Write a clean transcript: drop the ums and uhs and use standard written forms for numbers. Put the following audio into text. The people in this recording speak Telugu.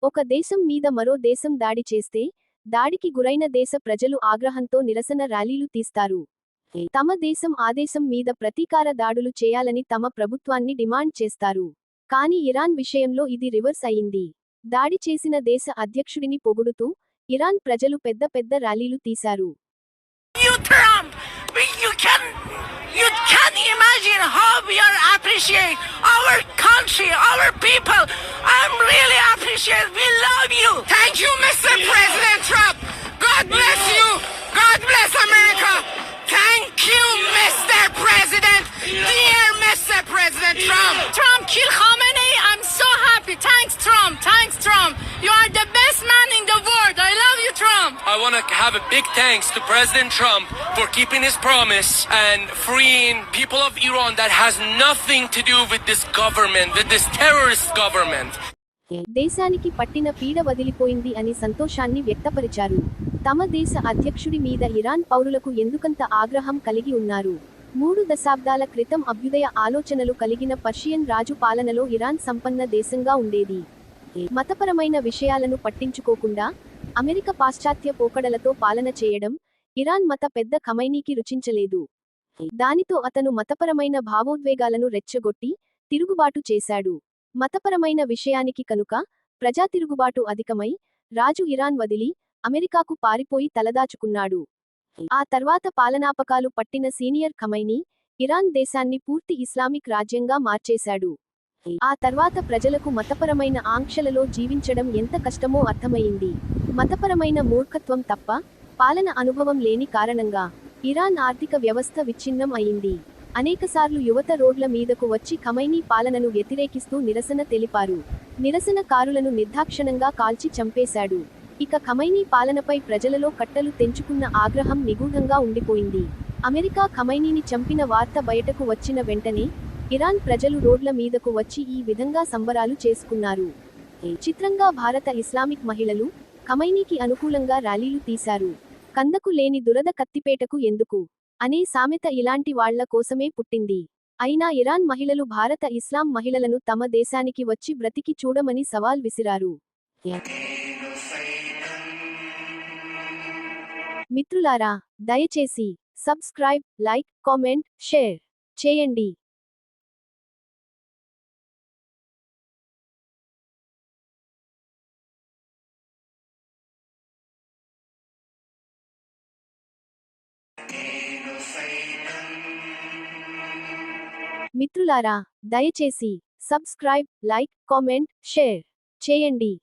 ఒక దేశం మీద మరో దేశం దాడి చేస్తే దాడికి గురైన దేశ ప్రజలు ఆగ్రహంతో నిరసన ర్యాలీలు తీస్తారు. తమ దేశం ఆదేశం మీద ప్రతీకార దాడులు చేయాలని తమ ప్రభుత్వాన్ని డిమాండ్ చేస్తారు. కానీ ఇరాన్ విషయంలో ఇది రివర్స్ అయింది. దాడి చేసిన దేశ అధ్యక్షుడిని పొగుడుతూ ఇరాన్ ప్రజలు పెద్ద పెద్ద ర్యాలీలు తీశారు. You can't imagine how we are appreciate our country, our people. I'm really appreciate. We love you. Thank you, Mr. President Trump. God bless you. God bless America. Thank you, Mr. President. Dear Mr. President Trump. Trump kill Khamenei. I'm so happy. Thanks, Trump. Thanks, Trump. You are the best man in the world. I love you, Trump. I want to have a big thanks to President Trump for keeping his promise and freeing people of Iran that has nothing to do with this government, with this terrorist government. దేశానికి పట్టిన పీడ వదిలిపోయింది అని సంతోషాన్ని వ్యక్తపరిచారు. తమ దేశ అధ్యక్షుడి మీద ఇరాన్ పౌరులకు ఎందుకంత ఆగ్రహం కలిగి ఉన్నారు? 3 దశాబ్దాల క్రితం అభ్యుదయ ఆలోచనలు కలిగిన పర్షియన్ రాజు పాలనలో ఇరాన్ సంపన్న దేశంగా ఉండేది. మతపరమైన విషయాలను పట్టించుకోకుండా అమెరికా పాశ్చాత్య పోకడలతో పాలన చేయడం ఇరాన్ మత పెద్ద ఖమైనీకి రుచించలేదు. దానితో అతను మతపరమైన భావోద్వేగాలను రెచ్చగొట్టి తిరుగుబాటు చేశాడు. మతపరమైన విషయానికి కనుక ప్రజా తిరుగుబాటు అధికమై రాజు ఇరాన్ వదిలి అమెరికాకు పారిపోయి తలదాచుకున్నాడు. ఆ తర్వాత పాలనాపకాలు పట్టిన సీనియర్ ఖమైనీ ఇరాన్ దేశాన్ని పూర్తి ఇస్లామిక్ రాజ్యంగా మార్చేశాడు. ఆ తర్వాత ప్రజలకు మతపరమైన ఆంక్షలలో జీవించడం ఎంత కష్టమో అర్థమయింది. మతపరమైన మూర్ఖత్వం తప్ప పాలన అనుభవం లేని కారణంగా ఇరాన్ ఆర్థిక వ్యవస్థ విచ్ఛిన్నం అయింది. అనేకసార్లు యువత రోడ్ల మీదకు వచ్చి ఖమైనీ పాలనను వ్యతిరేకిస్తూ నిరసన తెలిపారు. నిరసనకారులను నిర్దాక్షిణ్యంగా కాల్చి చంపేశాడు. ఇక ఖమైనీ పాలనపై ప్రజలలో కట్టలు తెంచుకున్న ఆగ్రహం నిగూఢంగా ఉండిపోయింది. అమెరికా ఖమైనీని చంపిన వార్త బయటకు వచ్చిన వెంటనే ఇరాన్ ప్రజలు రోడ్ల మీదకు వచ్చి ఈ విధంగా సంబరాలు చేసుకున్నారు. చిత్రంగా భారత ఇస్లామిక్ మహిళలు ఖమైనీకి అనుకూలంగా ర్యాలీలు తీశారు. కందకు లేని దురద కత్తిపేటకు ఎందుకు అనే సామెత ఇలాంటి వాళ్ల కోసమే పుట్టింది. అయినా ఇరాన్ మహిళలు భారత ఇస్లాం మహిళలను తమ దేశానికి వచ్చి బ్రతికి చూడమని సవాల్ విసిరారు. మిత్రులారా, దయచేసి సబ్స్క్రైబ్, లైక్, కామెంట్, షేర్ చేయండి. మిత్రులారా, దయచేసి సబ్స్క్రైబ్, లైక్, కామెంట్, షేర్ చేయండి.